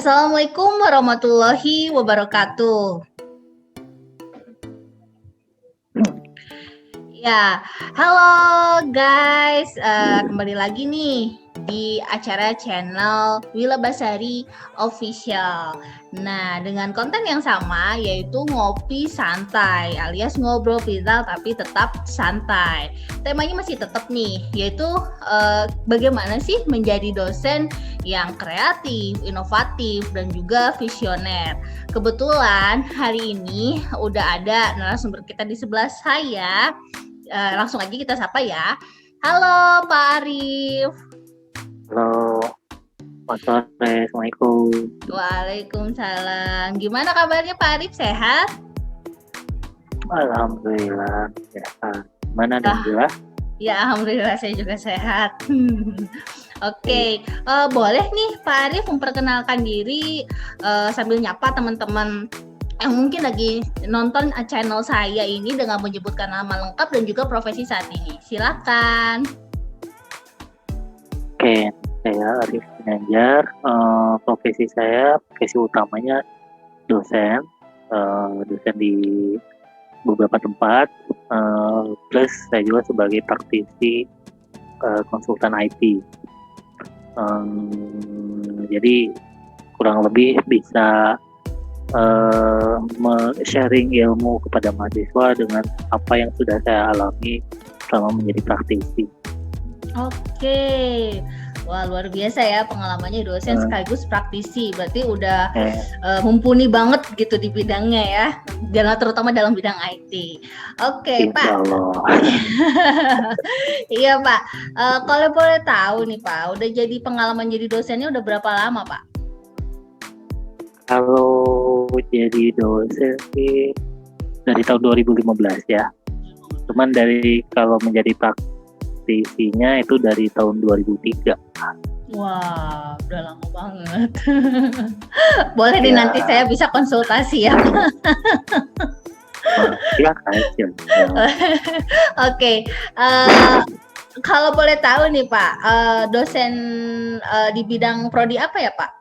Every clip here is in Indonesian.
Assalamualaikum warahmatullahi wabarakatuh. Ya, halo guys, kembali lagi nih di acara channel Wila Basari Official. Nah, dengan konten yang sama yaitu ngopi santai alias ngobrol viral tapi tetap santai. Temanya masih tetap nih, yaitu bagaimana sih menjadi dosen yang kreatif, inovatif, dan juga visioner. Kebetulan hari ini udah ada narasumber kita di sebelah saya. Langsung aja kita sapa ya. Halo Pak Arif. Halo, selamat sore, Assalamualaikum. Waalaikumsalam. Gimana kabarnya Pak Arif, sehat? Alhamdulillah, sehat. Mana Alhamdulillah? Ya, alhamdulillah saya juga sehat. Oke, boleh nih Pak Arif memperkenalkan diri sambil nyapa teman-teman yang mungkin lagi nonton channel saya ini dengan menyebutkan nama lengkap dan juga profesi saat ini. Silakan. Oke, saya Arif Ginanjar. Profesi utamanya dosen, dosen di beberapa tempat. Plus saya juga sebagai praktisi konsultan IT. Jadi kurang lebih bisa sharing ilmu kepada mahasiswa dengan apa yang sudah saya alami selama menjadi praktisi. Oke, wah luar biasa ya pengalamannya dosen sekaligus praktisi. Berarti udah mumpuni banget gitu di bidangnya ya, terutama dalam bidang IT. Oke, Pak. Iya Pak, kalau boleh tahu nih Pak, udah jadi pengalaman jadi dosennya udah berapa lama Pak? Kalau jadi dosen sih dari tahun 2015 ya. Cuman kalau menjadi praktisinya itu dari tahun 2003. Wah, udah lama banget. Boleh nih nanti saya bisa konsultasi ya. Silakan aja. Oke, kalau boleh tahu nih Pak, dosen di bidang prodi apa ya Pak?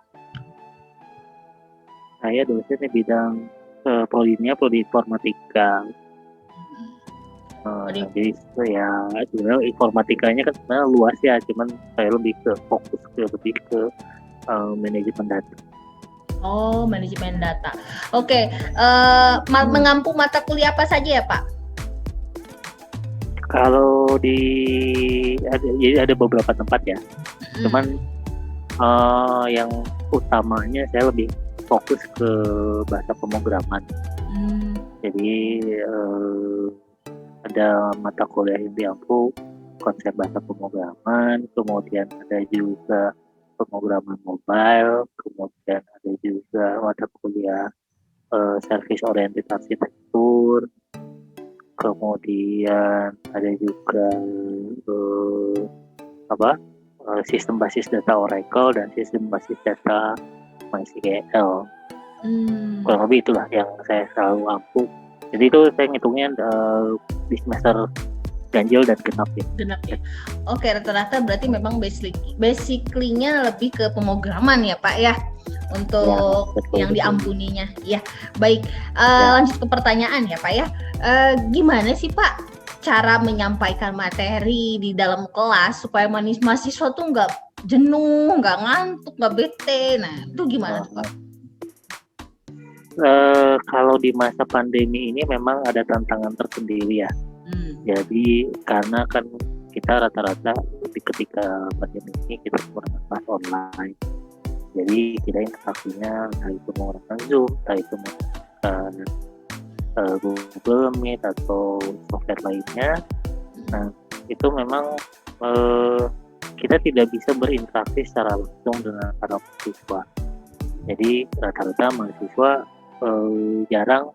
Saya dosen di bidang prodi informatika. Jadi ya sebenarnya informatikanya kan sebenarnya luas ya, cuman saya lebih fokus ke manajemen data. Oh, manajemen data. Oke, mengampu mata kuliah apa saja ya Pak? Kalau ada beberapa tempat ya, cuman yang utamanya saya lebih fokus ke bahasa pemrograman. Jadi ada mata kuliah yang diampu konsep bahasa pemrograman, kemudian ada juga pemrograman mobile, kemudian ada juga mata kuliah service oriented arsitektur, kemudian ada juga sistem basis data Oracle dan sistem basis data MySQL. Kurang lebih itulah yang saya selalu ampu. Jadi itu saya ngitungnya di semester ganjil dan genap ya. Genap ya. Oke, rata-rata berarti memang basically-nya lebih ke pemrograman ya Pak ya, untuk ya, yang diampuninya. Ya, baik. Lanjut ke pertanyaan ya Pak ya. Gimana sih Pak cara menyampaikan materi di dalam kelas supaya mahasiswa tuh nggak jenuh, nggak ngantuk, nggak bete? Nah, itu gimana tuh Pak? Kalau di masa pandemi ini memang ada tantangan tersendiri ya. Jadi karena kan kita rata-rata ketika pandemi ini kita menggunakan kelas online. Jadi kita interaksinya entah itu menggunakan Zoom, entah itu menggunakan Google Meet atau software lainnya. Nah itu memang kita tidak bisa berinteraksi secara langsung dengan para mahasiswa. Jadi rata-rata mahasiswa jarang,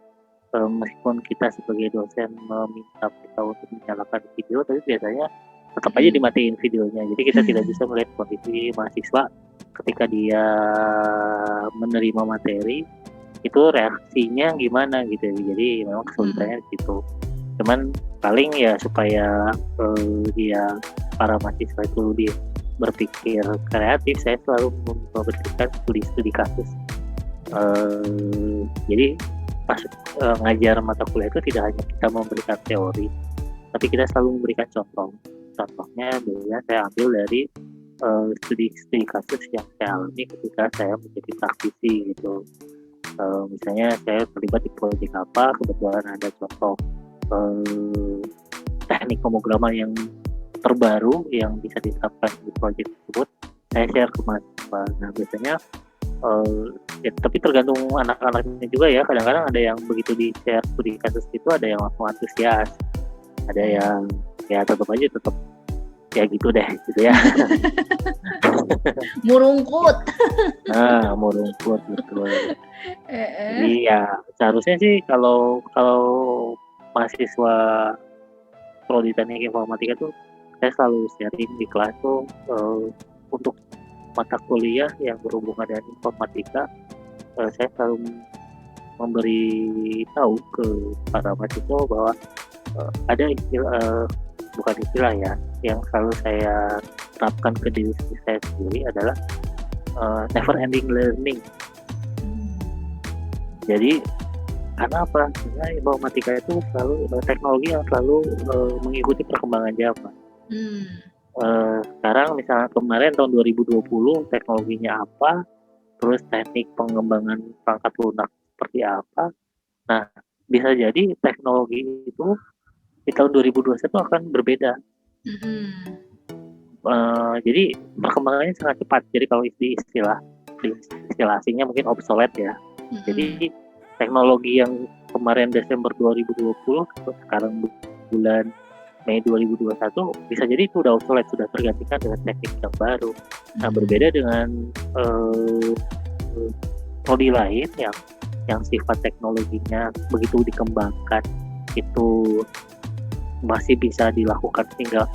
meskipun kita sebagai dosen meminta kita untuk menyalakan video, tapi biasanya tetap aja dimatiin videonya. Jadi kita tidak bisa melihat kondisi mahasiswa ketika dia menerima materi, itu reaksinya gimana gitu. Jadi memang kesulitannya gitu. Cuman paling ya supaya para mahasiswa itu lebih berpikir kreatif, saya selalu memberikan studi kasus. Jadi pas ngajar mata kuliah itu tidak hanya kita memberikan teori, tapi kita selalu memberikan contoh. Contohnya biasanya saya ambil dari studi kasus yang saya alami ketika saya menjadi praktisi gitu. Misalnya saya terlibat di proyek apa, kebetulan ada contoh teknik pemrograman yang terbaru yang bisa diterapkan di proyek tersebut, saya share ke mahasiswa. Nah biasanya ya, tapi tergantung anak-anaknya juga ya. Kadang-kadang ada yang begitu di share studi kasus itu ada yang langsung antusias, ada yang ya tetap ya gitu deh gitu ya. Murungkut. Nah murungkut betul. Jadi ya seharusnya sih kalau mahasiswa prodi teknik informatika tuh saya selalu sharing di kelas tuh untuk mata kuliah yang berhubungan dengan informatika, saya selalu memberi tahu ke para mahasiswa bahwa ada istilah, bukan istilah ya, yang selalu saya terapkan ke diri saya sendiri adalah never ending learning. Jadi karena apa? Karena informatika itu selalu teknologi yang selalu mengikuti perkembangan zaman. Sekarang misalnya kemarin tahun 2020 teknologinya apa, terus teknik pengembangan perangkat lunak seperti apa. Nah, bisa jadi teknologi itu di tahun 2021 akan berbeda. Jadi perkembangannya sangat cepat. Jadi kalau istilah asingnya mungkin obsolete ya. Jadi teknologi yang kemarin Desember 2020 sekarang bulan Mei 2021 bisa jadi itu udah obsolete, sudah tergantikan dengan teknik yang baru. Nah berbeda dengan prodi lain yang sifat teknologinya begitu dikembangkan itu masih bisa dilakukan hingga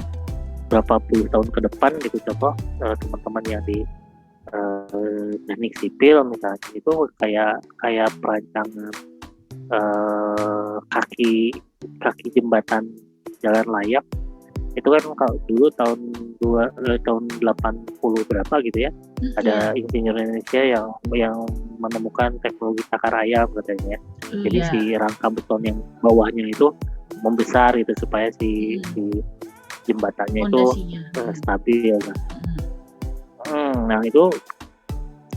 berapa puluh tahun ke depan gitu. Contoh teman-teman yang di teknik sipil misalnya itu kayak perancangan kaki jembatan jalan layang itu kan kalau dulu tahun 80 berapa gitu ya, ada insinyur Indonesia yang menemukan teknologi takar ayam katanya. Jadi si rangka beton yang bawahnya itu membesar itu supaya si jembatannya itu stabil. Nah itu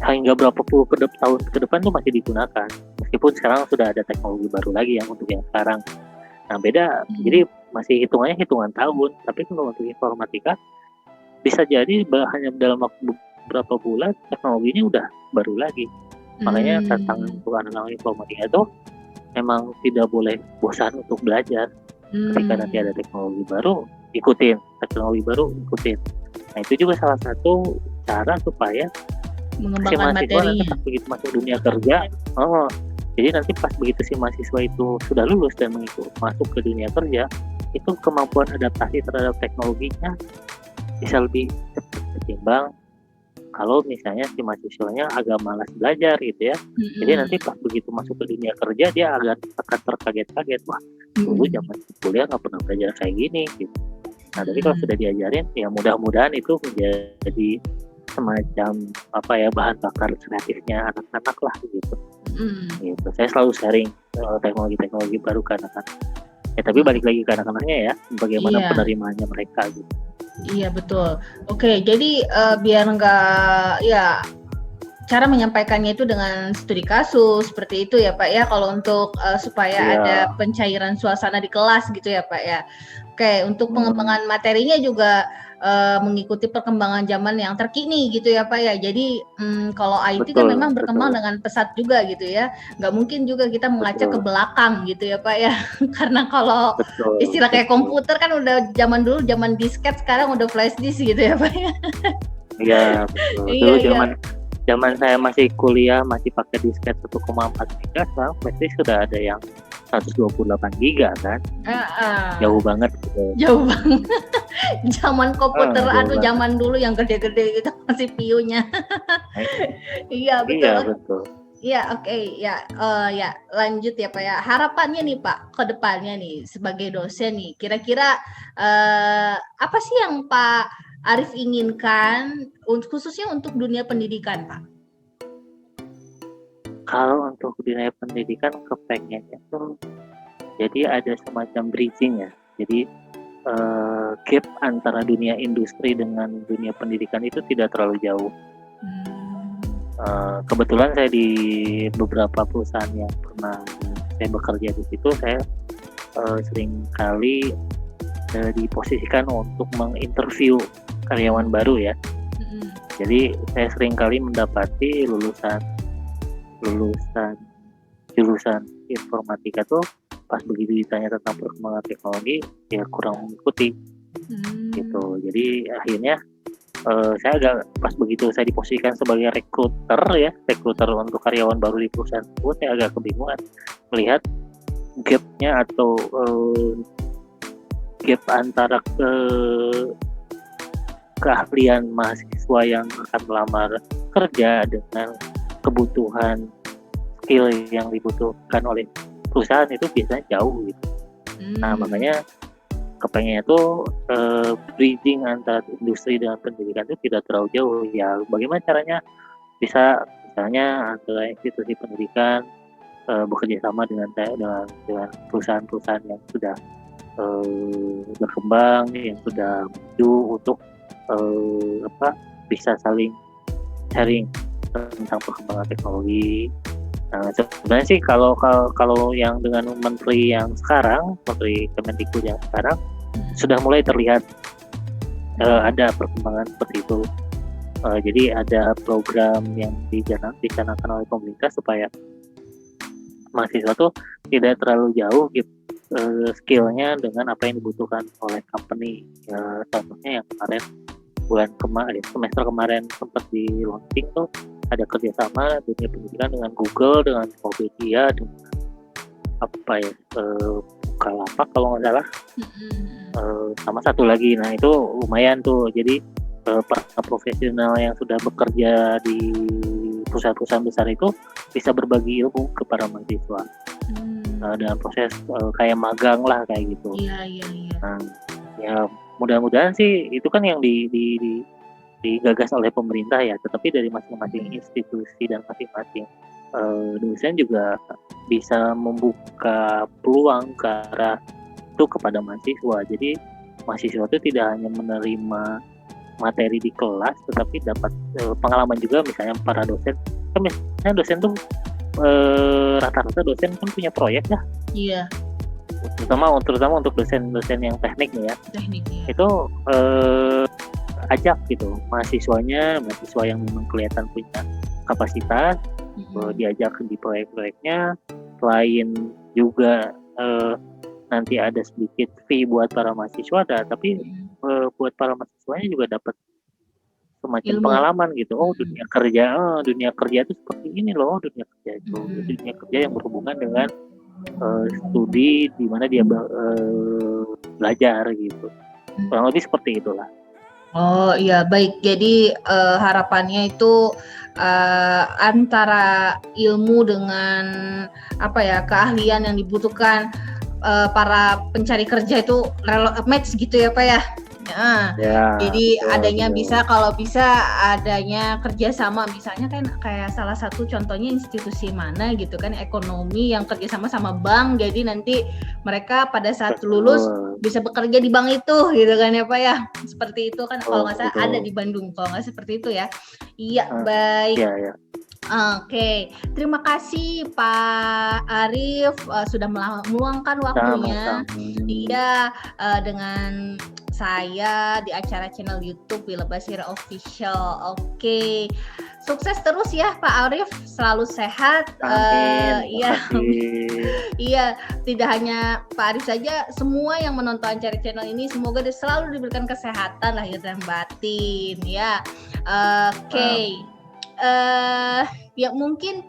hingga berapa puluh tahun ke depan tuh masih digunakan, meskipun sekarang sudah ada teknologi baru lagi yang untuk yang sekarang. Nah beda, jadi masih hitungan tahun, tapi kalau untuk informatika bisa jadi hanya dalam waktu beberapa bulan teknologinya udah baru lagi. Makanya tantangan untuk anak-anak informatika itu memang tidak boleh bosan untuk belajar. Ketika nanti ada teknologi baru, ikutin. Nah itu juga salah satu cara supaya mengembangkan si mahasiswa materi. nanti pas begitu masuk dunia kerja, jadi nanti pas begitu si mahasiswa itu sudah lulus dan masuk ke dunia kerja, itu kemampuan adaptasi terhadap teknologinya bisa lebih cepat ketimbang kalau misalnya si mahasiswanya agak malas belajar gitu ya. Jadi nanti pas begitu masuk ke dunia kerja dia akan terkaget-kaget, wah dulu zaman kuliah nggak pernah belajar kayak gini gitu. Nah tapi kalau sudah diajarin ya mudah-mudahan itu menjadi semacam bahan bakar kreatifnya anak-anak lah gitu. Gitu. Saya selalu sharing teknologi baru ke anak-anak. Tapi balik lagi ke anak-anaknya ya, bagaimana penerimaannya mereka gitu. Iya betul. Oke, jadi biar nggak cara menyampaikannya itu dengan studi kasus seperti itu ya Pak ya. Kalau untuk supaya ada pencairan suasana di kelas gitu ya Pak ya. Oke, untuk pengembangan materinya juga mengikuti perkembangan zaman yang terkini gitu ya Pak ya. Jadi kalau IT kan memang berkembang dengan pesat juga gitu ya. Nggak mungkin juga kita mengaca ke belakang gitu ya Pak ya. Karena kalau istilah kayak komputer kan udah zaman dulu zaman disket, sekarang udah flash disk gitu ya Pak ya. Iya betul. Dulu zaman saya masih kuliah masih pakai disket 1,4 giga, sekarang flash disk sudah ada yang 128 giga kan. Jauh banget gitu. Jauh banget. Zaman komputer zaman dulu yang gede-gede gitu masih piunya. Iya betul. Iya betul. Iya oke. Ya lanjut ya Pak ya. Harapannya nih Pak ke depannya nih sebagai dosen nih, kira-kira apa sih yang Pak Arif inginkan khususnya untuk dunia pendidikan, Pak? Kalau untuk dunia pendidikan kepengennya tuh jadi ada semacam bridging ya. Jadi gap antara dunia industri dengan dunia pendidikan itu tidak terlalu jauh. Kebetulan saya di beberapa perusahaan yang pernah saya bekerja di situ, saya sering kali diposisikan untuk menginterview karyawan baru ya. Jadi saya sering kali mendapati lulusan jurusan informatika tuh pas begitu ditanya tentang perkembangan teknologi ya kurang mengikuti gitu. Jadi akhirnya saya agak pas begitu saya diposisikan sebagai rekruter untuk karyawan baru di perusahaan tersebut, saya agak kebingungan melihat gapnya atau gap antara keahlian mahasiswa yang akan melamar kerja dengan kebutuhan skill yang dibutuhkan oleh perusahaan itu biasanya jauh gitu. Nah makanya kepengennya tuh bridging antara industri dengan pendidikan itu tidak terlalu jauh ya. Bagaimana caranya bisa misalnya antara institusi pendidikan bekerja sama dengan perusahaan-perusahaan yang sudah berkembang, yang sudah maju untuk bisa saling sharing tentang perkembangan teknologi. Nah, sebenarnya sih kalau yang dengan menteri yang sekarang, menteri Kemendikbud yang sekarang sudah mulai terlihat ada perkembangan seperti itu. Jadi ada program yang dicanangkan oleh pemerintah supaya mahasiswa tuh tidak terlalu jauh gitu skillnya dengan apa yang dibutuhkan oleh company. Contohnya yang semester kemarin sempat di launching tuh ada kerjasama dunia pendidikan dengan Google, dengan Tokopedia, dengan Bukalapak kalau nggak salah, sama satu lagi. Nah itu lumayan tuh. Jadi para profesional yang sudah bekerja di perusahaan-perusahaan besar itu bisa berbagi ilmu kepada mahasiswa dengan proses kayak magang lah kayak gitu. Iya. Nah ya mudah-mudahan sih itu kan yang digagas oleh pemerintah ya, tetapi dari masing-masing institusi dan masing-masing dosen juga bisa membuka peluang ke arah itu kepada mahasiswa. Jadi mahasiswa itu tidak hanya menerima materi di kelas, tetapi dapat pengalaman juga. Misalnya para dosen, kan misalnya dosen tuh rata-rata dosen kan punya proyek ya. Iya. Terutama untuk dosen-dosen yang teknik nih ya. Tekniknya. Itu ajak gitu mahasiswa yang memang kelihatan punya kapasitas, diajak di proyek-proyeknya. Selain juga nanti ada sedikit fee buat para mahasiswa, tapi buat para mahasiswanya juga dapat semacam pengalaman gitu. Dunia kerja itu seperti ini loh, dunia kerja yang berhubungan dengan studi di mana dia belajar gitu. Kurang lebih seperti itulah. Oh iya, baik. Jadi harapannya itu antara ilmu dengan keahlian yang dibutuhkan para pencari kerja itu match gitu ya Pak ya. Jadi betul, adanya betul. Kalau bisa adanya kerjasama, misalnya kan kayak salah satu contohnya institusi mana gitu kan, ekonomi yang kerjasama sama bank, jadi nanti mereka pada saat lulus bisa bekerja di bank itu gitu kan ya Pak ya, seperti itu kan. Kalau nggak salah ada di Bandung, kalau nggak seperti itu ya. Iya, baik. Iya. Oke, terima kasih Pak Arif sudah meluangkan waktunya. Iya, dengan saya di acara channel YouTube Wila Basira Official. Oke, sukses terus ya Pak Arif, selalu sehat. Iya, tidak hanya Pak Arif saja, semua yang menonton acara channel ini semoga selalu diberikan kesehatan lahir dan batin ya. Oke. Ya mungkin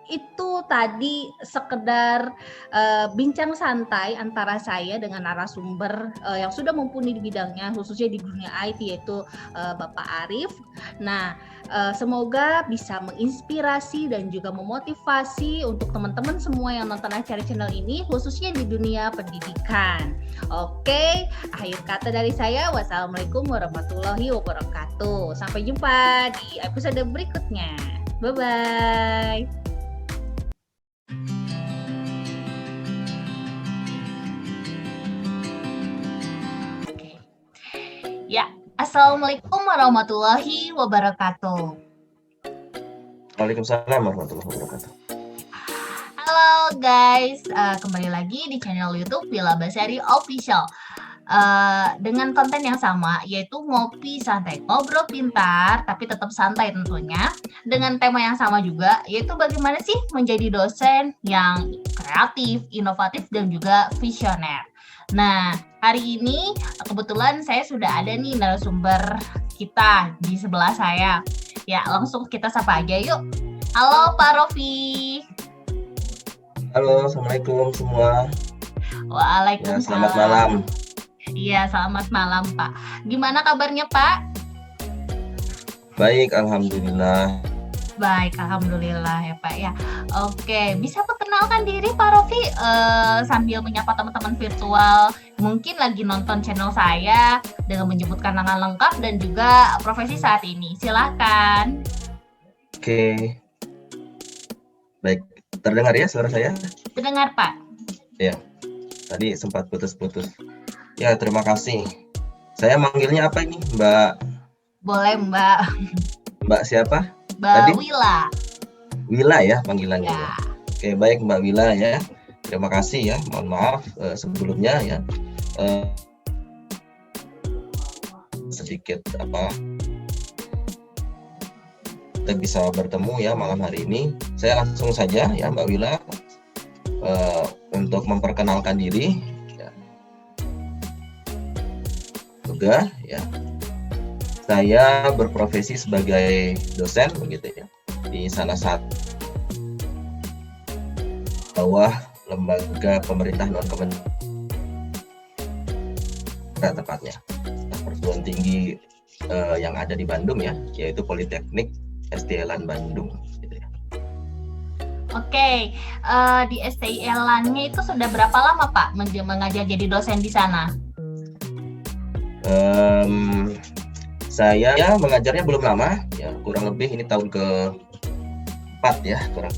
itu tadi sekedar bincang santai antara saya dengan narasumber yang sudah mumpuni di bidangnya, khususnya di dunia IT, yaitu Bapak Arif. Nah, semoga bisa menginspirasi dan juga memotivasi untuk teman-teman semua yang nonton acara channel ini, khususnya di dunia pendidikan. Oke, akhir kata dari saya, wassalamualaikum warahmatullahi wabarakatuh. Sampai jumpa di episode berikutnya. Bye-bye. Ya, assalamualaikum warahmatullahi wabarakatuh. Waalaikumsalam warahmatullahi wabarakatuh. Halo guys, kembali lagi di channel YouTube Wila Basari Official dengan konten yang sama, yaitu ngopi santai, ngobrol pintar tapi tetap santai tentunya, dengan tema yang sama juga, yaitu bagaimana sih menjadi dosen yang kreatif, inovatif dan juga visioner. Nah, hari ini kebetulan saya sudah ada nih narasumber kita di sebelah saya. Ya, langsung kita sapa aja yuk. Halo Pak Rofi. Halo, assalamualaikum semua. Waalaikumsalam. Ya, selamat malam. Iya, selamat malam Pak. Gimana kabarnya Pak? Baik, alhamdulillah. Baik, alhamdulillah ya Pak ya. Oke, bisa perkenalkan diri Pak Rofi sambil menyapa teman-teman virtual, mungkin lagi nonton channel saya dengan menyebutkan nama lengkap dan juga profesi saat ini. Silakan. Oke. Baik, terdengar ya suara saya? Terdengar Pak. Ya, tadi sempat putus-putus. Ya, terima kasih. Saya manggilnya apa ini, Mbak? Boleh Mbak. Mbak siapa? Mbak Tadi? Wila. Wila ya panggilannya. Ya. Oke, baik Mbak Wila ya. Terima kasih ya. Mohon maaf sebelumnya ya. Sedikit kita bisa bertemu ya malam hari ini. Saya langsung saja ya Mbak Wila untuk memperkenalkan diri. Ya. Juga ya. Saya berprofesi sebagai dosen begitu ya di salah satu bawah lembaga pemerintah non kementerian tepatnya perguruan tinggi yang ada di Bandung ya, yaitu Politeknik STI-LAN Bandung gitu ya. Oke, di STI-LAN-nya itu sudah berapa lama Pak mengajar jadi dosen di sana? Saya ya mengajarnya belum lama, ya kurang lebih ini tahun ke-4 ya kurang.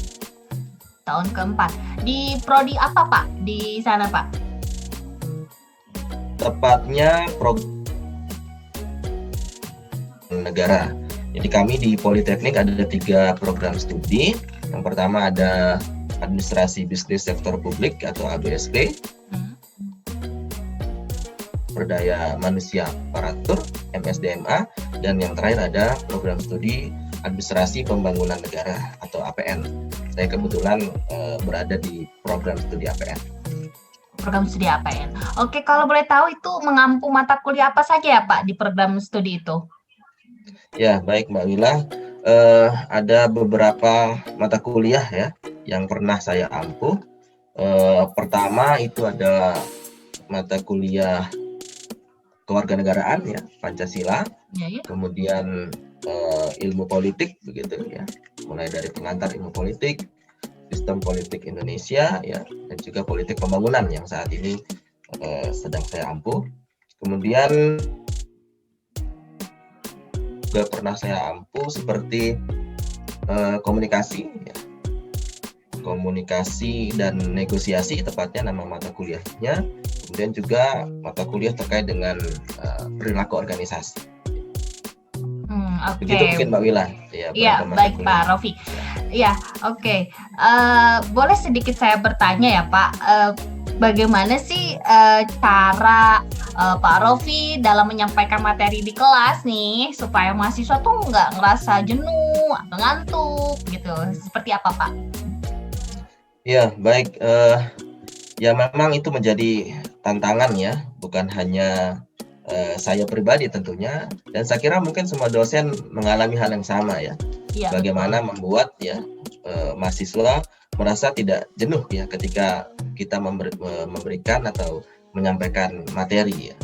Tahun ke-4. Di prodi apa Pak di sana Pak? Tepatnya program negara. Jadi kami di Politeknik ada 3 program studi. Yang pertama ada Administrasi Bisnis Sektor Publik atau ABSP. Perdaya Manusia Aparatur MSDMA, dan yang terakhir ada program studi Administrasi Pembangunan Negara atau APN. Saya kebetulan berada di program studi APN. Program studi APN. Oke, kalau boleh tahu itu mengampu mata kuliah apa saja ya Pak di program studi itu? Ya, baik Mbak Wila. Ada beberapa mata kuliah ya yang pernah saya ampu. Pertama itu ada mata kuliah kewarganegaraan ya, Pancasila, Ya. kemudian ilmu politik begitu ya, mulai dari pengantar ilmu politik, sistem politik Indonesia ya, dan juga politik pembangunan yang saat ini sedang saya ampu. Kemudian juga pernah saya ampu seperti komunikasi ya, komunikasi dan negosiasi tepatnya nama mata kuliahnya. Kemudian juga mata kuliah terkait dengan perilaku organisasi. Oke. Begitu mungkin Mbak Wila. Iya, baik Pak Rofi. Iya, oke. Boleh sedikit saya bertanya ya Pak, bagaimana sih cara Pak Rofi dalam menyampaikan materi di kelas nih supaya mahasiswa tuh nggak ngerasa jenuh atau ngantuk gitu? Seperti apa Pak? Ya, baik. Ya memang itu menjadi tantangan ya, bukan hanya saya pribadi tentunya, dan saya kira mungkin semua dosen mengalami hal yang sama ya. Ya, bagaimana membuat ya mahasiswa merasa tidak jenuh ya ketika kita memberikan atau menyampaikan materi ya.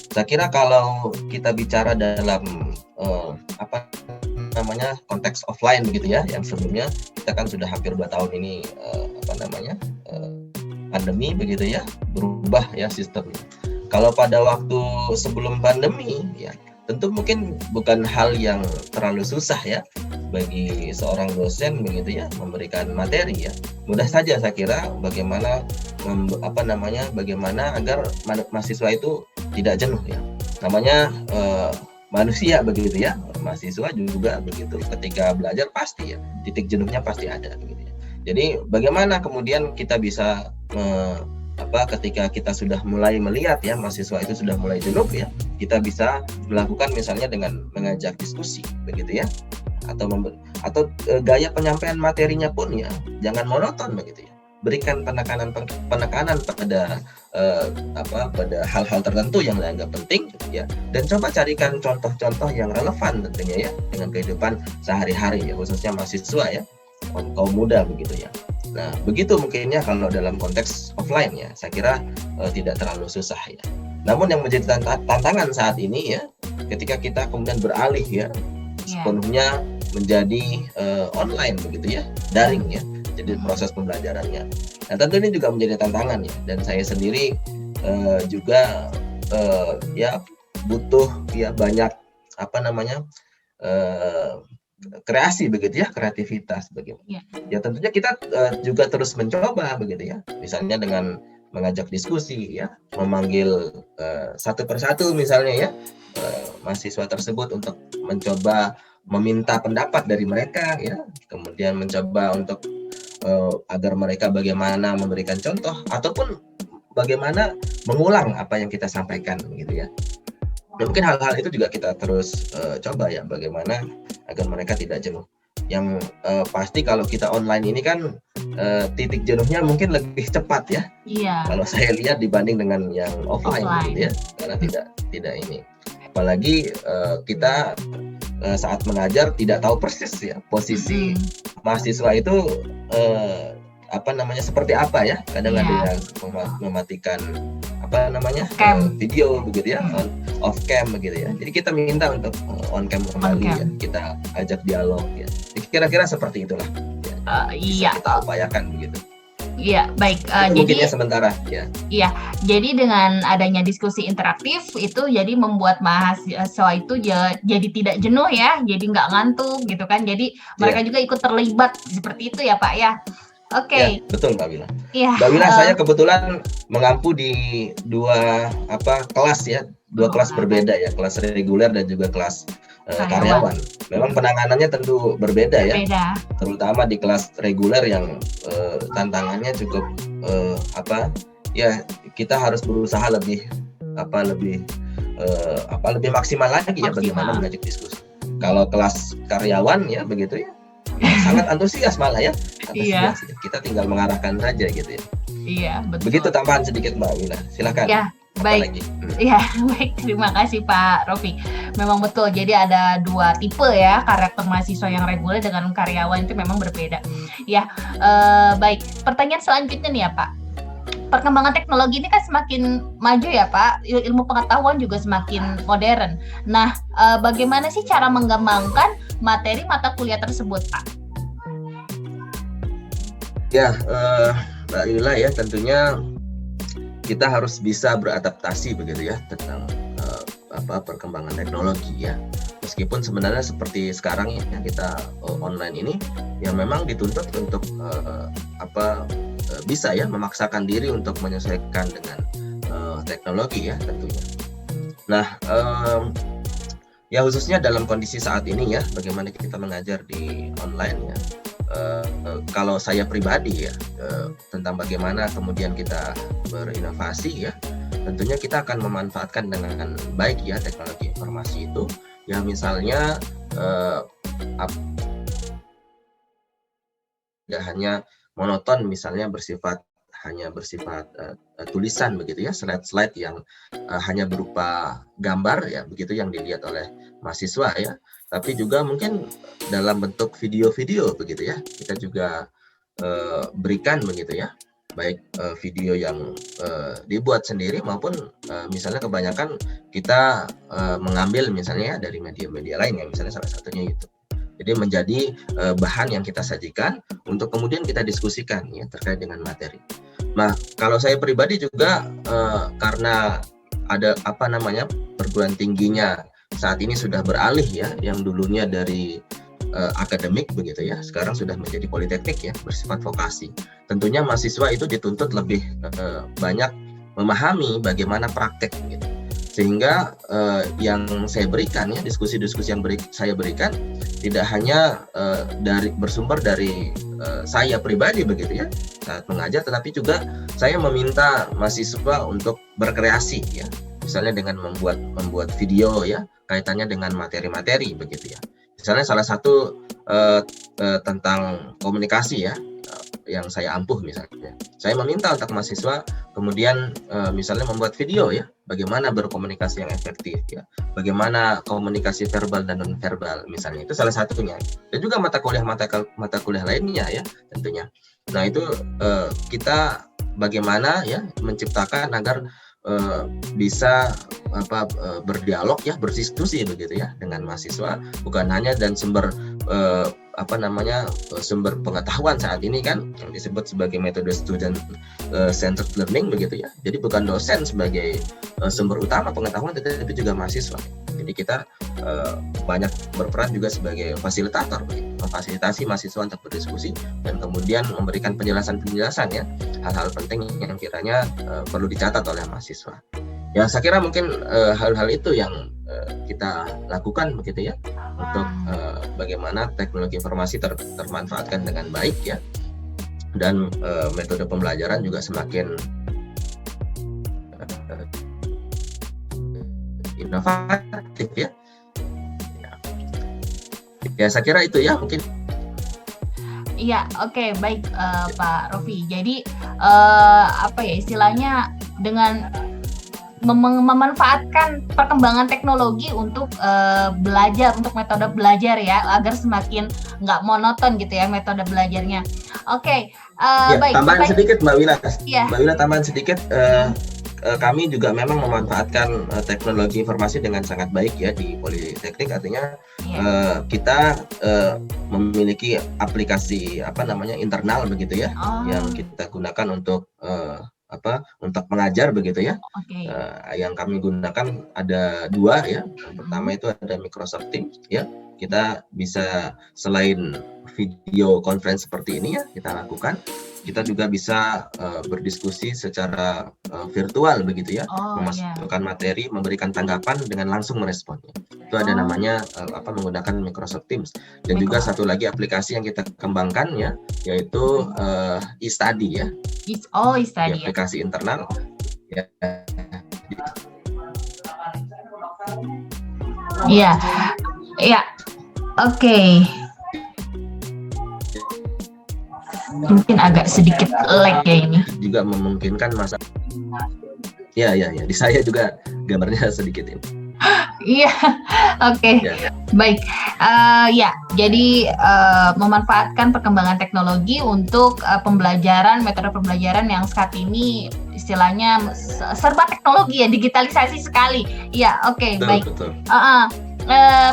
Saya kira kalau kita bicara dalam konteks offline begitu ya, yang sebelumnya kita kan sudah hampir 2 tahun ini pandemi begitu ya, berubah ya sistemnya. Kalau pada waktu sebelum pandemi ya, tentu mungkin bukan hal yang terlalu susah ya bagi seorang dosen begitu ya memberikan materi ya. Mudah saja saya kira bagaimana agar mahasiswa itu tidak jenuh ya. Namanya manusia begitu ya, mahasiswa juga begitu. Ketika belajar pasti ya titik jenuhnya pasti ada begitu ya. Jadi bagaimana kemudian kita bisa ketika kita sudah mulai melihat ya mahasiswa itu sudah mulai jenuh ya, kita bisa melakukan misalnya dengan mengajak diskusi begitu ya, atau gaya penyampaian materinya pun ya jangan monoton begitu ya, berikan penekanan pada pada hal-hal tertentu yang dianggap penting ya, dan coba carikan contoh-contoh yang relevan tentunya ya dengan kehidupan sehari-hari ya, khususnya mahasiswa ya, kaum muda begitu ya. Nah, begitu mungkinnya kalau dalam konteks offline ya, saya kira tidak terlalu susah ya. Namun yang menjadi tantangan saat ini ya, ketika kita kemudian beralih ya sepenuhnya menjadi online begitu ya, daring ya, jadi proses pembelajarannya. Nah, tentu ini juga menjadi tantangan ya, dan saya sendiri juga ya butuh ya banyak kreasi begitu ya, kreativitas begitu. Ya tentunya kita juga terus mencoba begitu ya, misalnya dengan mengajak diskusi ya, memanggil satu persatu misalnya ya mahasiswa tersebut untuk mencoba meminta pendapat dari mereka ya, kemudian mencoba untuk agar mereka bagaimana memberikan contoh ataupun bagaimana mengulang apa yang kita sampaikan gitu ya. Mungkin hal-hal itu juga kita terus coba ya, bagaimana agar mereka tidak jenuh. Yang pasti kalau kita online ini kan titik jenuhnya mungkin lebih cepat ya. Iya. Kalau saya lihat dibanding dengan yang offline. Gitu ya, karena tidak ini. Apalagi kita saat mengajar tidak tahu persis ya posisi mahasiswa itu seperti apa ya. Kadang ada yang mematikan video begitu ya, off cam begitu ya. Jadi kita minta untuk on cam kembali ya, kita ajak dialog ya. Kira-kira seperti itulah ya, bisa kita upayakan begitu. Iya, baik. Mungkinnya sementara ya. Iya, jadi dengan adanya diskusi interaktif itu jadi membuat mahasiswa itu jadi tidak jenuh ya, jadi nggak ngantuk gitu kan. Jadi mereka juga ikut terlibat seperti itu ya Pak ya. Oke. Ya, betul Mbak Wila. Iya. Mbak Wila, saya kebetulan mengampu di dua kelas ya, kelas berbeda ya, kelas reguler dan juga kelas karyawan. Memang penanganannya tentu berbeda ya, terutama di kelas reguler yang tantangannya cukup kita harus berusaha lebih maksimal lagi ya, bagaimana mengajak diskusi. Kalau kelas karyawan ya begitu ya, sangat antusias malah ya. Iya. Kita tinggal mengarahkan saja gitu ya. Iya, betul. Begitu tambahan sedikit Mbak Wina. Silakan. Ya, baik. Iya, baik. Terima kasih Pak Rofi. Memang betul. Jadi ada dua tipe ya, karakter mahasiswa yang reguler dengan karyawan itu memang berbeda. Ya, baik. Pertanyaan selanjutnya nih ya Pak. Perkembangan teknologi ini kan semakin maju ya Pak, ilmu pengetahuan juga semakin modern. Nah, bagaimana sih cara mengembangkan materi mata kuliah tersebut Pak? Ya, Mbak Lila ya, tentunya kita harus bisa beradaptasi begitu ya tentang perkembangan teknologi ya. Meskipun sebenarnya seperti sekarang ya kita online ini, ya memang dituntut untuk bisa ya memaksakan diri untuk menyesuaikan dengan teknologi ya tentunya. Nah, ya khususnya dalam kondisi saat ini ya, bagaimana kita mengajar di online ya. Kalau saya pribadi ya tentang bagaimana kemudian kita berinovasi ya, tentunya kita akan memanfaatkan dengan baik ya teknologi informasi itu. Ya misalnya tidak hanya monoton, misalnya hanya bersifat tulisan begitu ya, slide yang hanya berupa gambar ya begitu yang dilihat oleh mahasiswa ya. tapi juga mungkin dalam bentuk video-video begitu ya. Kita juga berikan begitu ya, baik video yang dibuat sendiri maupun misalnya kebanyakan kita mengambil misalnya dari media-media lain ya, misalnya salah satunya YouTube. Jadi menjadi bahan yang kita sajikan untuk kemudian kita diskusikan ya terkait dengan materi. Nah, kalau saya pribadi juga karena ada perguruan tingginya saat ini sudah beralih ya, yang dulunya dari akademik begitu ya, sekarang sudah menjadi politeknik ya, bersifat vokasi. Tentunya mahasiswa itu dituntut lebih banyak memahami bagaimana praktek gitu. Sehingga yang saya berikan ya, diskusi-diskusi yang saya berikan tidak hanya bersumber dari saya pribadi begitu ya saat mengajar, tetapi juga saya meminta mahasiswa untuk berkreasi ya, misalnya dengan membuat video ya kaitannya dengan materi-materi begitu ya. Misalnya salah satu tentang komunikasi ya, yang saya ampuh misalnya. Saya meminta untuk mahasiswa kemudian misalnya membuat video ya, bagaimana berkomunikasi yang efektif ya, bagaimana komunikasi verbal dan non verbal misalnya, itu salah satunya. Dan juga mata kuliah lainnya ya tentunya. Nah itu kita bagaimana ya menciptakan agar bisa berdialog ya, berdiskusi begitu ya dengan mahasiswa, bukan hanya dan sumber sumber pengetahuan saat ini kan yang disebut sebagai metode student centered learning begitu ya. Jadi bukan dosen sebagai sumber utama pengetahuan, tetapi juga mahasiswa. Jadi kita banyak berperan juga sebagai fasilitator, memfasilitasi mahasiswa untuk berdiskusi dan kemudian memberikan penjelasan-penjelasan ya, hal-hal penting yang kiranya perlu dicatat oleh mahasiswa. Ya saya kira mungkin hal-hal itu yang kita lakukan begitu ya, untuk bagaimana teknologi informasi termanfaatkan dengan baik ya, dan metode pembelajaran juga semakin inovatif ya. Ya saya kira itu ya mungkin. Iya, oke, baik Pak Rofi. Jadi istilahnya dengan memanfaatkan perkembangan teknologi untuk belajar, untuk metode belajar ya, agar semakin nggak monoton gitu ya metode belajarnya. Oke, baik. Tambahan sedikit Mbak Wila. Ya. Mbak Wila tambahan sedikit. Kami juga memang memanfaatkan teknologi informasi dengan sangat baik ya di Politeknik. Artinya kita memiliki aplikasi internal begitu ya, yang kita gunakan untuk mengajar begitu ya. Okay. Yang kami gunakan ada 2 ya. Yang pertama itu ada Microsoft Teams ya. Kita bisa selain video conference seperti ini ya kita lakukan, kita juga bisa berdiskusi secara virtual begitu ya, memasukkan materi, memberikan tanggapan dengan langsung meresponnya. Itu ada namanya menggunakan Microsoft Teams. Dan juga satu lagi aplikasi yang kita kembangkan ya, yaitu e-study ya. E-study. Aplikasi internal ya. Iya. Iya. Oke. Mungkin agak sedikit lag ya ini. Juga memungkinkan masa. Ya. Di saya juga gambarnya sedikit ini. Iya, oke. Baik. Jadi memanfaatkan perkembangan teknologi untuk pembelajaran, metode pembelajaran yang saat ini istilahnya serba teknologi ya, digitalisasi sekali. Iya, oke, baik. Betul.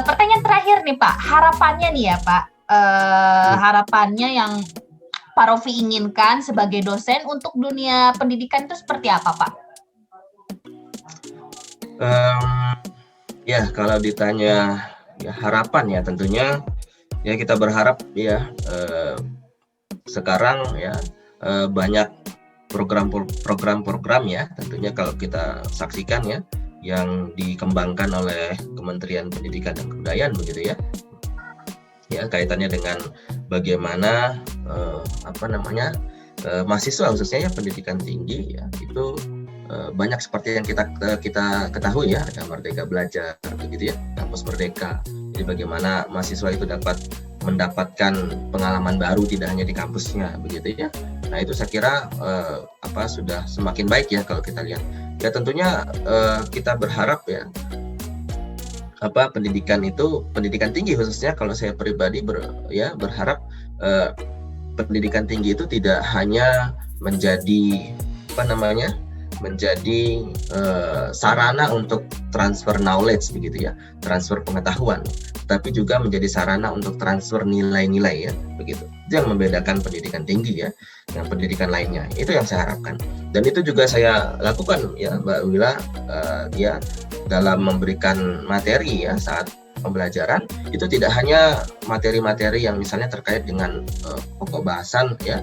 Pertanyaan terakhir nih Pak, harapannya nih ya Pak, harapannya yang Pak Rofi inginkan sebagai dosen untuk dunia pendidikan itu seperti apa Pak? Ya kalau ditanya ya harapan ya tentunya ya kita berharap ya sekarang ya banyak program ya tentunya kalau kita saksikan ya yang dikembangkan oleh Kementerian Pendidikan dan Kebudayaan begitu ya. Ya kaitannya dengan bagaimana mahasiswa khususnya ya pendidikan tinggi ya itu banyak seperti yang kita ketahui ya, ada Merdeka Belajar begitu ya, Kampus Merdeka. Jadi bagaimana mahasiswa itu dapat mendapatkan pengalaman baru tidak hanya di kampusnya begitu ya. Nah itu saya kira sudah semakin baik ya kalau kita lihat. Ya tentunya kita berharap ya pendidikan tinggi khususnya, kalau saya pribadi berharap pendidikan tinggi itu tidak hanya menjadi sarana untuk transfer knowledge begitu ya, transfer pengetahuan, tapi juga menjadi sarana untuk transfer nilai-nilai ya, begitu. Itu yang membedakan pendidikan tinggi ya, yang pendidikan lainnya. Itu yang saya harapkan. Dan itu juga saya lakukan ya, Mbak Wila, ya, dalam memberikan materi ya saat pembelajaran. Itu tidak hanya materi-materi yang misalnya terkait dengan pokok bahasan ya,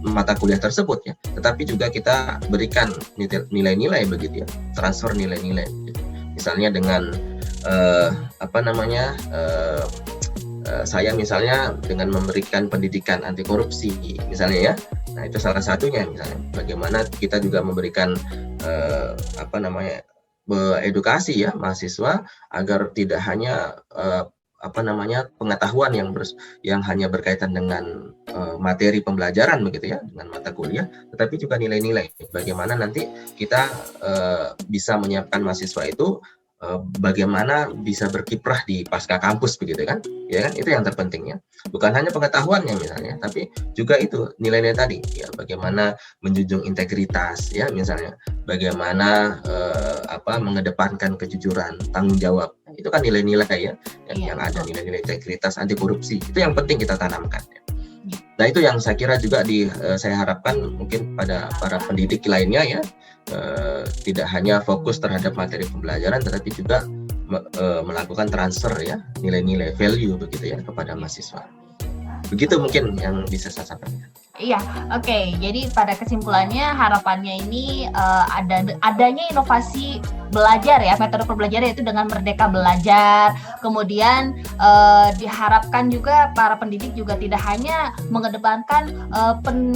mata kuliah tersebut ya, tetapi juga kita berikan nilai-nilai begitu ya, transfer nilai-nilai gitu. Misalnya dengan saya misalnya dengan memberikan pendidikan anti korupsi misalnya ya. Nah, itu salah satunya, misalnya bagaimana kita juga memberikan edukasi ya mahasiswa agar tidak hanya pengetahuan yang hanya berkaitan dengan materi pembelajaran begitu ya, dengan mata kuliah, tetapi juga nilai-nilai. Bagaimana nanti kita bisa menyiapkan mahasiswa itu bagaimana bisa berkiprah di pasca kampus begitu kan, ya kan, itu yang terpentingnya. Bukan hanya pengetahuannya misalnya, tapi juga itu nilai-nilai tadi ya, bagaimana menjunjung integritas ya, misalnya bagaimana mengedepankan kejujuran, tanggung jawab. Itu kan nilai-nilai ya, yang ada, nilai-nilai integritas, anti korupsi. Itu yang penting kita tanamkan ya. Nah, itu yang saya kira juga saya harapkan mungkin pada para pendidik lainnya ya, tidak hanya fokus terhadap materi pembelajaran, tetapi juga melakukan transfer ya, nilai-nilai value begitu ya kepada mahasiswa. Begitu mungkin yang bisa saya sampaikan. Iya, oke. Jadi pada kesimpulannya harapannya ini adanya inovasi belajar ya, metode pembelajaran yaitu dengan Merdeka Belajar. Kemudian diharapkan juga para pendidik juga tidak hanya mengedepankan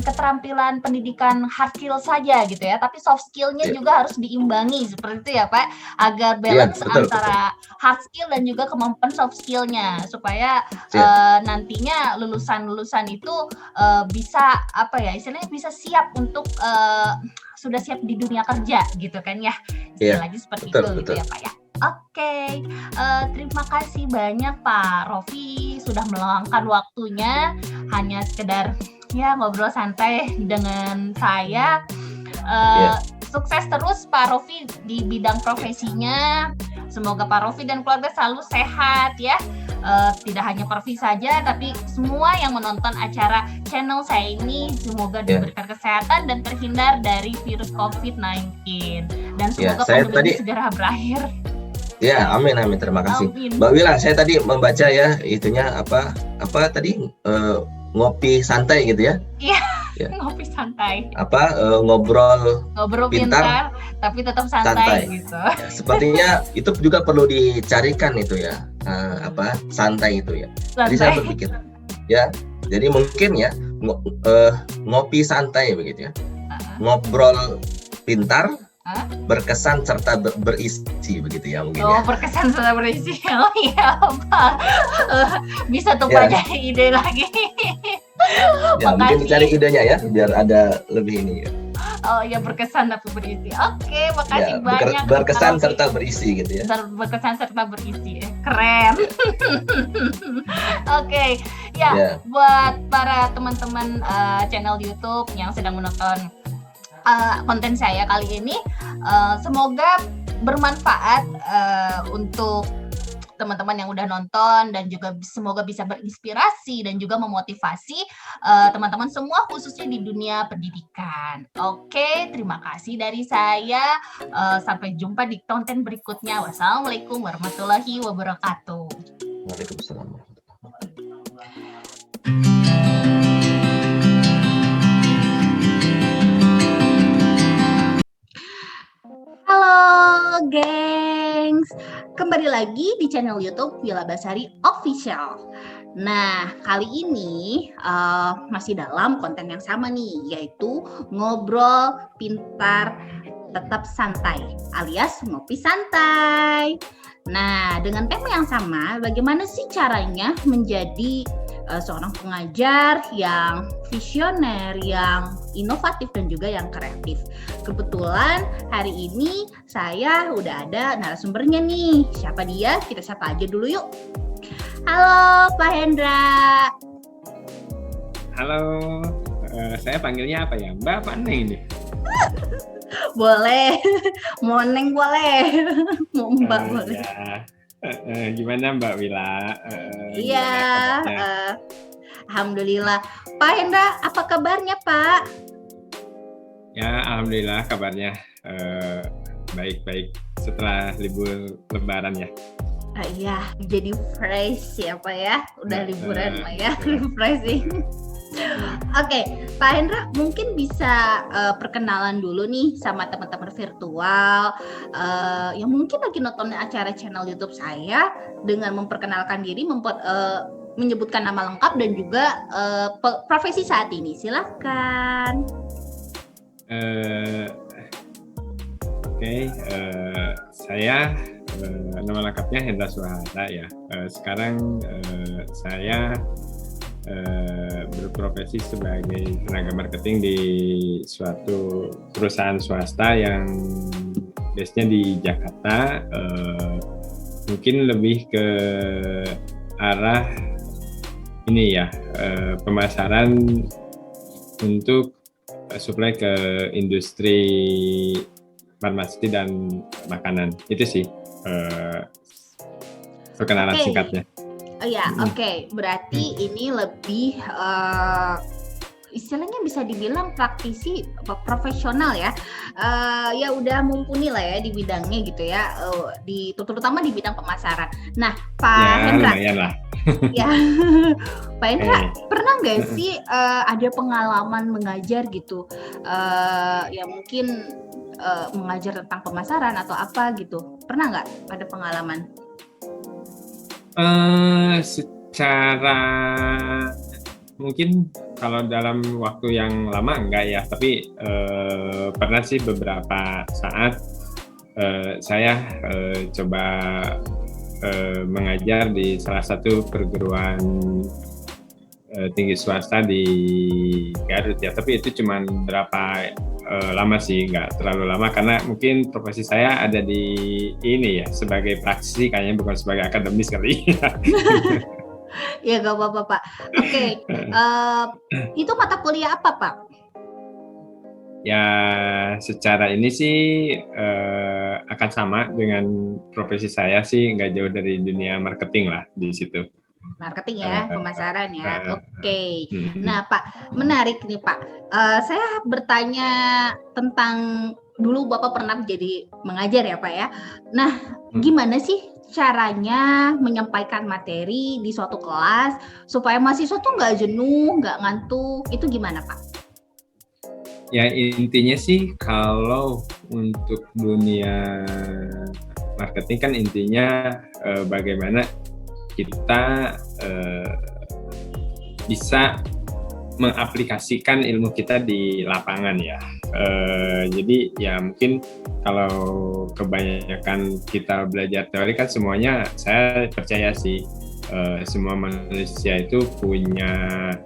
keterampilan pendidikan hard skill saja gitu ya, tapi soft skill-nya juga harus diimbangi seperti itu ya Pak, agar balance antara hard skill dan juga kemampuan soft skill-nya, supaya nantinya lulusan-lulusan itu bisa istilahnya bisa siap untuk sudah siap di dunia kerja gitu kan ya, istilahnya seperti itu gitu ya Pak ya. Oke, terima kasih banyak Pak Rofi sudah meluangkan waktunya hanya sekedar ya ngobrol santai dengan saya. Sukses terus Pak Rofi di bidang profesinya. Semoga Pak Rofi dan keluarga selalu sehat ya. Tidak hanya Pak Rofi saja, tapi semua yang menonton acara channel saya ini semoga diberikan kesehatan dan terhindar dari virus COVID-19. Dan semoga pandemi segera berakhir. Ya, amin. Terima kasih. Amin. Mbak Wila, saya tadi membaca ya itunya apa tadi ngopi santai gitu ya. Iya. Ya. Ngopi santai. Ngobrol pintar tapi tetap santai. Gitu. Ya, sepertinya itu juga perlu dicarikan itu ya, santai itu ya. Santai. Jadi saya berpikir ya, jadi mungkin ya ngopi santai begitu ya. Ngobrol pintar, berkesan serta berisi begitu ya mungkin. Berkesan serta berisi. Oh iya Pak. Bisa tuh Pak jadi ide lagi. Ya, mungkin dicari idenya ya biar ada lebih ini ya. Oh ya, berkesan tapi berisi. Oke, makasih banyak. Berkesan serta berisi gitu ya. Berkesan serta berisi. Keren. Oke. Ya, buat para teman-teman channel YouTube yang sedang menonton konten saya kali ini, semoga bermanfaat untuk teman-teman yang udah nonton, dan juga semoga bisa berinspirasi dan juga memotivasi teman-teman semua khususnya di dunia pendidikan. Oke, terima kasih dari saya. Sampai jumpa di konten berikutnya. Wassalamualaikum warahmatullahi wabarakatuh. Waalaikumsalam. Halo gengs, kembali lagi di channel YouTube Wila Basari Official. Nah, kali ini masih dalam konten yang sama nih, yaitu ngobrol pintar tetap santai alias ngopi santai. Nah, dengan tema yang sama, bagaimana sih caranya menjadi seorang pengajar yang visioner, yang inovatif dan juga yang kreatif. Kebetulan hari ini saya udah ada narasumbernya nih. Siapa dia? Kita sapa aja dulu yuk. Halo Pak Hendra. Halo, saya panggilnya apa ya? Mbak apa Neng nih? Boleh, mau Neng boleh, mau Mbak boleh. Ya. Gimana Mbak Wila? Iya, alhamdulillah. Pak Hendra, apa kabarnya Pak? Ya, alhamdulillah kabarnya baik-baik setelah libur Lebaran ya. Iya, jadi fresh ya Pak ya. Udah liburan lah ya, refreshing. Oke, Pak Hendra mungkin bisa perkenalan dulu nih sama teman-teman virtual yang mungkin lagi nonton acara channel YouTube saya dengan memperkenalkan diri, menyebutkan nama lengkap dan juga profesi saat ini. Silakan. Saya nama lengkapnya Hendra Suhara ya. Sekarang saya berprofesi sebagai tenaga marketing di suatu perusahaan swasta yang base-nya di Jakarta, mungkin lebih ke arah ini ya, pemasaran untuk supply ke industri farmasi dan makanan. Itu sih perkenalan singkatnya. Oh ya, oke. Berarti ini lebih istilahnya bisa dibilang praktisi profesional ya. Ya udah mumpuni lah ya di bidangnya gitu ya. Terutama di bidang pemasaran. Nah, Pak Hendra. Lumayan lah. Ya, Pak Hendra, pernah nggak sih ada pengalaman mengajar gitu? Ya mungkin mengajar tentang pemasaran atau apa gitu. Pernah nggak ada pengalaman? Secara mungkin kalau dalam waktu yang lama enggak ya, tapi pernah sih beberapa saat saya coba mengajar di salah satu perguruan tinggi swasta di Garut ya, tapi itu cuma berapa lama sih, nggak terlalu lama karena mungkin profesi saya ada di ini ya sebagai praktisi, kayaknya bukan sebagai akademis kali. Ya nggak apa-apa Pak. Oke, itu mata kuliah apa Pak? Ya secara ini sih akan sama dengan profesi saya sih, nggak jauh dari dunia marketing lah di situ. Marketing ya, pemasaran ya. Oke. Nah Pak, menarik nih Pak. Saya bertanya tentang dulu Bapak pernah jadi mengajar ya Pak ya. Nah, gimana sih caranya menyampaikan materi di suatu kelas supaya mahasiswa tuh nggak jenuh, nggak ngantuk? Itu gimana Pak? Ya intinya sih kalau untuk dunia marketing kan intinya bagaimana kita bisa mengaplikasikan ilmu kita di lapangan ya. Jadi ya mungkin kalau kebanyakan kita belajar teori kan semuanya, saya percaya sih semua manusia itu punya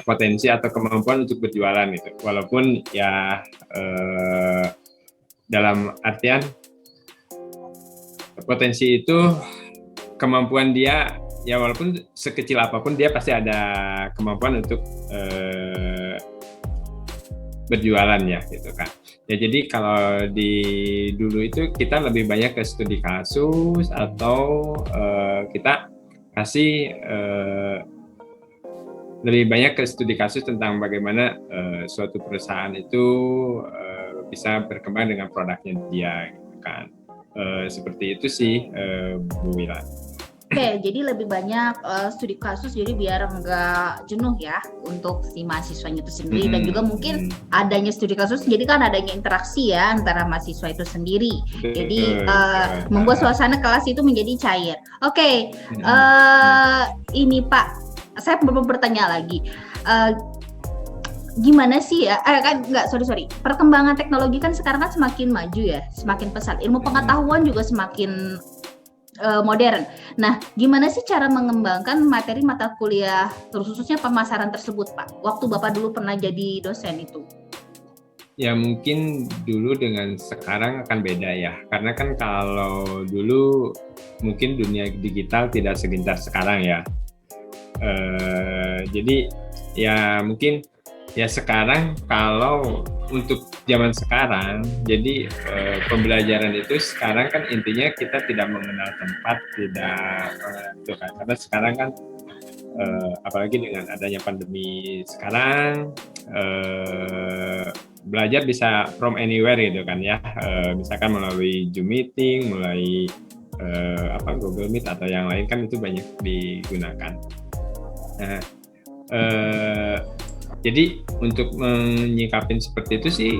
potensi atau kemampuan untuk berjualan gitu. Walaupun ya dalam artian potensi itu kemampuan dia ya walaupun sekecil apapun dia pasti ada kemampuan untuk berjualan ya gitu kan. Ya jadi kalau di dulu itu kita lebih banyak ke studi kasus atau kita kasih lebih banyak ke studi kasus tentang bagaimana suatu perusahaan itu bisa berkembang dengan produknya dia gitu kan. Seperti itu sih Bu Wila. Oke, jadi lebih banyak studi kasus jadi biar nggak jenuh ya untuk si mahasiswanya itu sendiri dan juga mungkin adanya studi kasus jadi kan adanya interaksi ya antara mahasiswa itu sendiri. Jadi membuat suasana kelas itu menjadi cair. Oke, ini Pak, saya mau bertanya lagi. Gimana sih ya, perkembangan teknologi kan sekarang kan semakin maju ya, semakin pesat, ilmu pengetahuan juga semakin modern. Nah, gimana sih cara mengembangkan materi mata kuliah, khususnya pemasaran tersebut, Pak? Waktu Bapak dulu pernah jadi dosen itu. Ya mungkin dulu dengan sekarang akan beda ya, karena kan kalau dulu mungkin dunia digital tidak segencar sekarang ya. Jadi ya mungkin ya sekarang kalau untuk zaman sekarang, jadi pembelajaran itu sekarang kan intinya kita tidak mengenal tempat, itu kan, karena sekarang kan apalagi dengan adanya pandemi sekarang, belajar bisa from anywhere gitu kan ya, misalkan melalui Zoom meeting, melalui Google Meet atau yang lain kan itu banyak digunakan. Nah, jadi untuk menyikapin seperti itu sih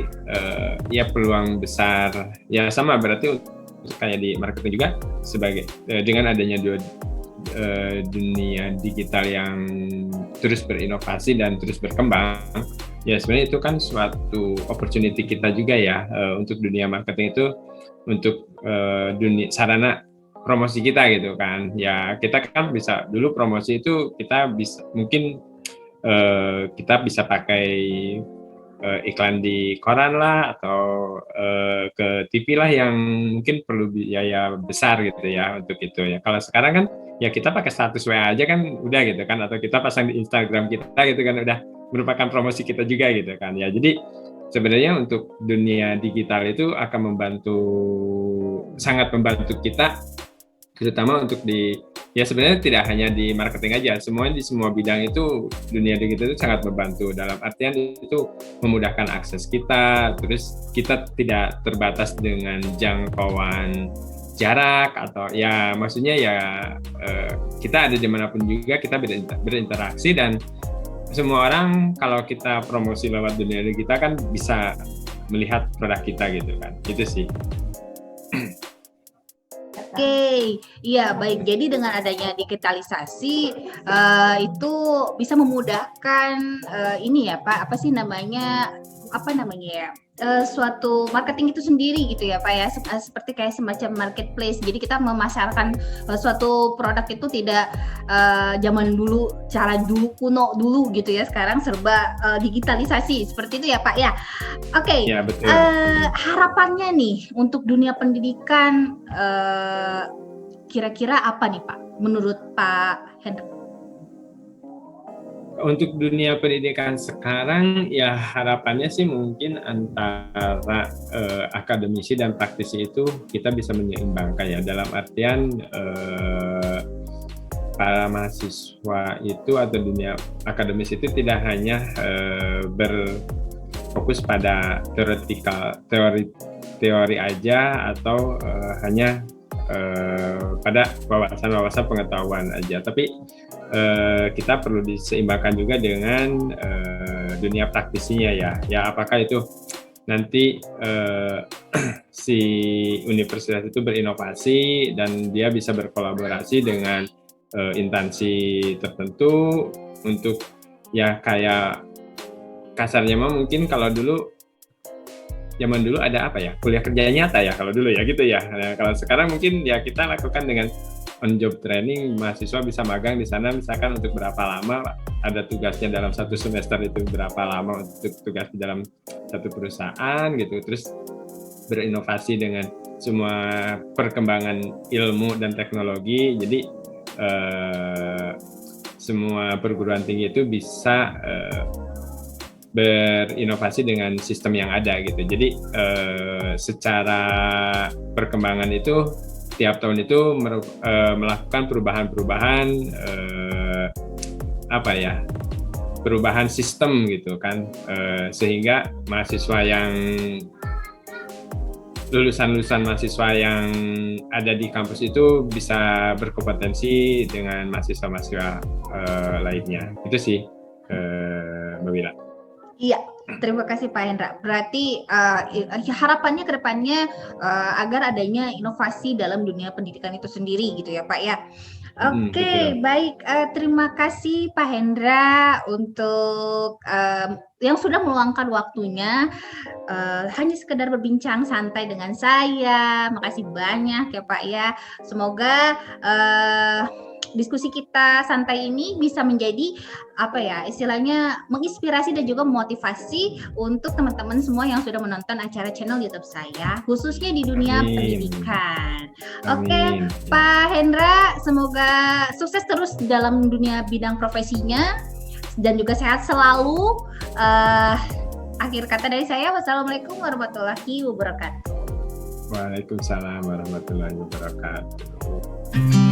ya peluang besar ya, sama berarti untuk kayak di marketing juga sebagai dengan adanya dunia digital yang terus berinovasi dan terus berkembang, ya sebenarnya itu kan suatu opportunity kita juga ya untuk dunia marketing itu, untuk dunia sarana promosi kita gitu kan. Ya kita kan bisa dulu promosi itu kita bisa mungkin kita bisa pakai iklan di koran lah, atau ke TV lah yang mungkin perlu biaya besar gitu ya untuk itu ya. Kalau sekarang kan ya kita pakai status WA aja kan udah gitu kan, atau kita pasang di Instagram kita gitu kan, udah merupakan promosi kita juga gitu kan ya. Jadi sebenarnya untuk dunia digital itu akan sangat membantu kita, terutama untuk ya sebenarnya tidak hanya di marketing aja, semuanya di semua bidang itu dunia digital itu sangat membantu, dalam artian itu memudahkan akses kita, terus kita tidak terbatas dengan jangkauan jarak, atau ya maksudnya ya kita ada dimanapun juga kita berinteraksi, dan semua orang kalau kita promosi lewat dunia digital kan bisa melihat produk kita gitu kan, itu sih. Oke, iya baik. Jadi dengan adanya digitalisasi itu bisa memudahkan ini ya Pak, apa namanya ya, suatu marketing itu sendiri gitu ya Pak ya, seperti kayak semacam marketplace. Jadi kita memasarkan suatu produk itu tidak zaman dulu, cara dulu kuno dulu gitu ya, sekarang serba digitalisasi seperti itu ya Pak ya. Oke, ya, betul. Harapannya nih untuk dunia pendidikan kira-kira apa nih Pak menurut Pak Hendrik? Untuk dunia pendidikan sekarang ya harapannya sih mungkin antara akademisi dan praktisi itu kita bisa menyeimbangkan ya, dalam artian para mahasiswa itu atau dunia akademis itu tidak hanya berfokus pada teori aja, atau hanya pada wawasan pengetahuan aja, tapi kita perlu diseimbangkan juga dengan dunia praktisinya ya apakah itu nanti si universitas itu berinovasi dan dia bisa berkolaborasi dengan instansi tertentu untuk ya kayak kasarnya mungkin kalau zaman dulu ada apa ya, kuliah kerja nyata ya kalau dulu ya gitu ya. Nah, kalau sekarang mungkin ya kita lakukan dengan on job training, mahasiswa bisa magang di sana misalkan untuk berapa lama, ada tugasnya dalam satu semester itu berapa lama untuk tugas di dalam satu perusahaan gitu, terus berinovasi dengan semua perkembangan ilmu dan teknologi. Jadi semua perguruan tinggi itu bisa berinovasi dengan sistem yang ada gitu. Jadi secara perkembangan itu tiap tahun itu melakukan perubahan perubahan sistem gitu kan, sehingga mahasiswa yang lulusan mahasiswa yang ada di kampus itu bisa berkompetensi dengan mahasiswa lainnya. Itu sih Mbak Wila. Iya, terima kasih Pak Hendra. Berarti harapannya ke depannya agar adanya inovasi dalam dunia pendidikan itu sendiri gitu ya Pak ya. Oke, baik. Terima kasih Pak Hendra untuk yang sudah meluangkan waktunya hanya sekedar berbincang santai dengan saya. Makasih banyak ya Pak ya. Semoga diskusi kita santai ini bisa menjadi apa ya istilahnya menginspirasi dan juga memotivasi untuk teman-teman semua yang sudah menonton acara channel YouTube saya, khususnya di dunia pendidikan. Oke, Pak Hendra, semoga sukses terus dalam dunia bidang profesinya dan juga sehat selalu. Akhir kata dari saya, wassalamualaikum warahmatullahi wabarakatuh. Waalaikumsalam warahmatullahi wabarakatuh.